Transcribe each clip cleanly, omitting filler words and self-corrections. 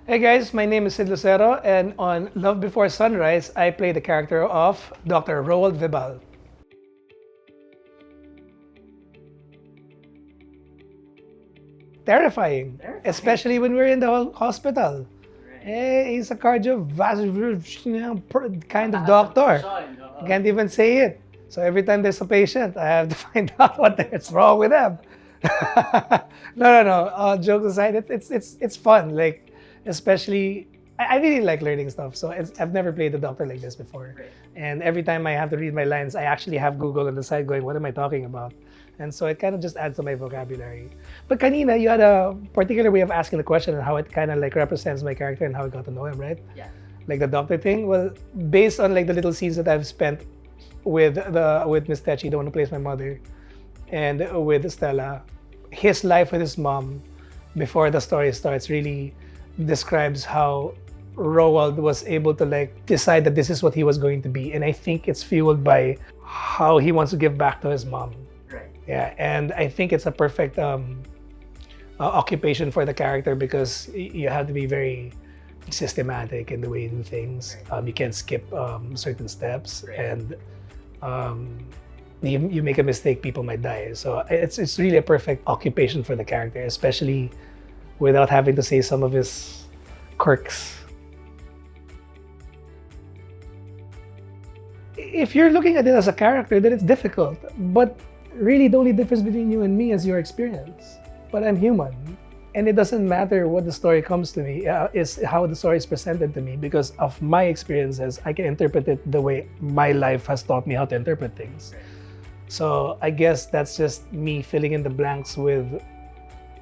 Hey guys, my name is Sid Lucero, and on Love Before Sunrise, I play the character of Dr. Roald Vibal. Terrifying, especially when we're in the hospital. Eh, he's a cardiovascular kind of doctor. I can't even say it. So every time there's a patient, I have to find out what is wrong with them. No. Jokes aside, it's fun. Like, especially, I really like learning stuff. So I've never played a doctor like this before. And every time I have to read my lines, I actually have Google on the side going, what am I talking about? And so it kind of just adds to my vocabulary. But kanina, you had a particular way of asking the question and how it kind of like represents my character and how I got to know him, right? Yeah. Like the doctor thing. Well, based on like the little scenes that I've spent with Miss Techi, the one who plays my mother, and with Stella, his life with his mom before the story starts really describes how Roald was able to like decide that this is what he was going to be. And I think it's fueled by how he wants to give back to his mom. Right. Yeah, and I think it's a perfect occupation for the character because you have to be very systematic in the way you do things. You can't skip certain steps, and you make a mistake, people might die. So it's really a perfect occupation for the character, especially without having to say some of his quirks. If you're looking at it as a character, then it's difficult. But really, the only difference between you and me is your experience. But I'm human. And it doesn't matter what the story comes to me, is how the story is presented to me. Because of my experiences, I can interpret it the way my life has taught me how to interpret things. So I guess that's just me filling in the blanks with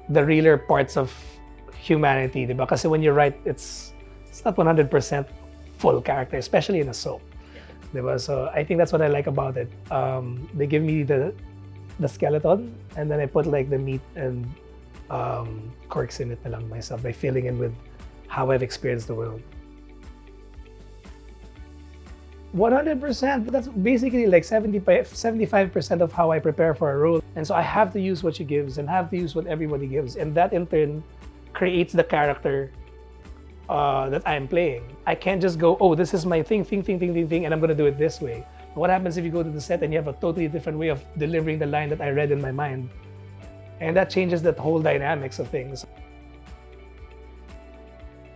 the realer parts of humanity, diba? Kasi when you write, it's not 100% full character, especially in a soap. Diba? So I think that's what I like about it. They give me the skeleton, and then I put like the meat and quirks in it na lang myself by filling in with how I've experienced the world. 100%. That's basically like 75% of how I prepare for a role. And so I have to use what she gives and have to use what everybody gives. And that in turn creates the character that I'm playing. I can't just go, oh, this is my thing, and I'm going to do it this way. What happens if you go to the set and you have a totally different way of delivering the line that I read in my mind? And that changes that whole dynamics of things.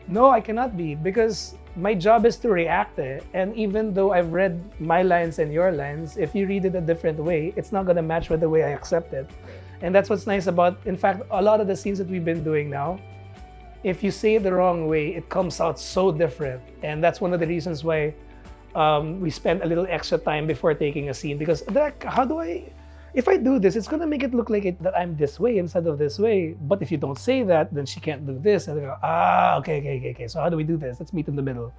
No, I cannot be, because my job is to react. And even though I've read my lines and your lines, if you read it a different way, it's not going to match with the way I accept it. And that's what's nice about, in fact, a lot of the scenes that we've been doing now, if you say it the wrong way, it comes out so different. And that's one of the reasons why we spend a little extra time before taking a scene, because if I do this, it's gonna make it look like that I'm this way instead of this way. But if you don't say that, then she can't do this. And they go, okay. So how do we do this? Let's meet in the middle.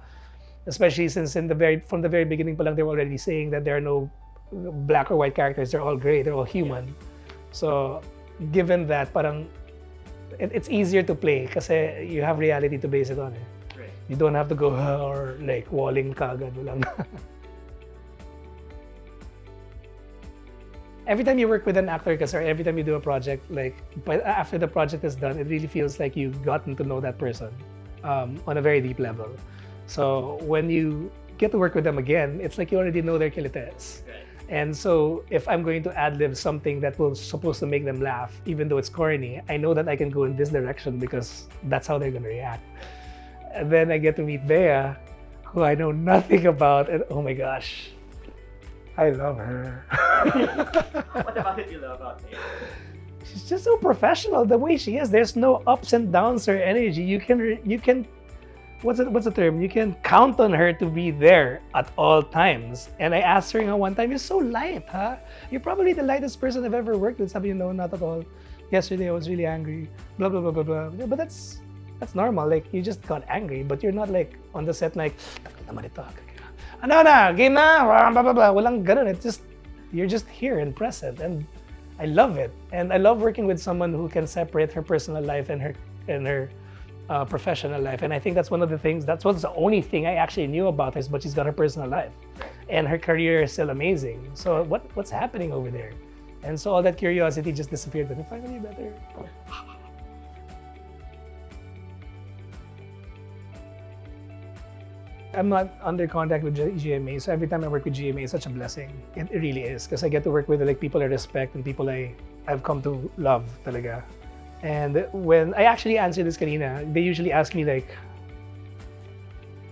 Especially since from the very beginning pa lang, they were already saying that there are no black or white characters. They're all gray. They're all human. So given that, parang it's easier to play kasi you have reality to base it on. Right. You don't have to go or like walling ka agad lang. Every time you work with an actor, or every time you do a project, but after the project is done, it really feels like you've gotten to know that person on a very deep level. So when you get to work with them again, it's like you already know their kilites. Right. And so if I'm going to ad-lib something that was supposed to make them laugh, even though it's corny, I know that I can go in this direction because that's how they're going to react. And then I get to meet Bea, who I know nothing about, and oh my gosh, I love her. What about it you love about me? She's just so professional the way she is. There's no ups and downs or energy. You can what's the term? You can count on her to be there at all times. And I asked her one time, "You're so light, huh? You're probably the lightest person I've ever worked with." Sabi, "No, not at all. Yesterday I was really angry. Blah blah blah blah blah." Yeah, but that's normal. Like you just got angry, but you're not like on the set like, "Naman ito. Ano na, game na, blah blah blah." Walang ganun. It's just you're just here and present, and I love it. And I love working with someone who can separate her personal life and her professional life. And I think that's one of the things. That's what's the only thing I actually knew about her, but she's got her personal life, and her career is still amazing. So what's happening over there? And so all that curiosity just disappeared. But finally better. I'm not under contact with GMA, so every time I work with GMA, it's such a blessing. It really is, because I get to work with like people I respect and people I've come to love talaga. And when I actually answer this kanina, they usually ask me like,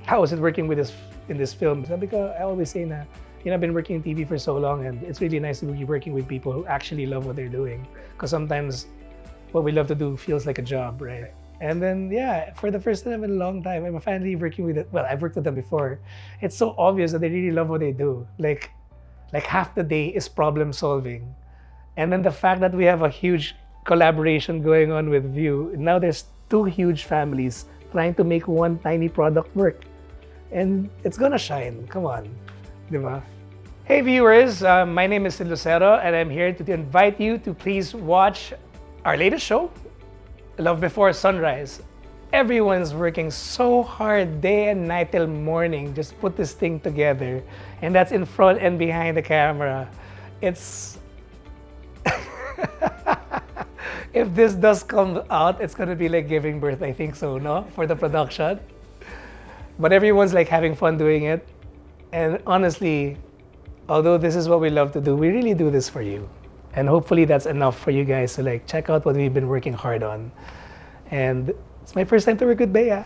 how is it working with this in this film? Sabi ko, I always say na, I've been working in TV for so long, and it's really nice to be working with people who actually love what they're doing. Because sometimes what we love to do feels like a job, right? And then, yeah, for the first time in a long time, I'm finally working with it. Well, I've worked with them before. It's so obvious that they really love what they do. Like half the day is problem solving. And then the fact that we have a huge collaboration going on with View, now there's two huge families trying to make one tiny product work. And it's gonna shine. Come on. Diba? Hey viewers, my name is Sid Lucero, and I'm here to invite you to please watch our latest show, Love Before Sunrise. Everyone's working so hard day and night till morning just to put this thing together. And that's in front and behind the camera. It's... If this does come out, it's gonna be like giving birth, I think so, no? For the production. But everyone's like having fun doing it. And honestly, although this is what we love to do, we really do this for you. And hopefully that's enough for you guys to like check out what we've been working hard on. And it's my first time to work with Bea.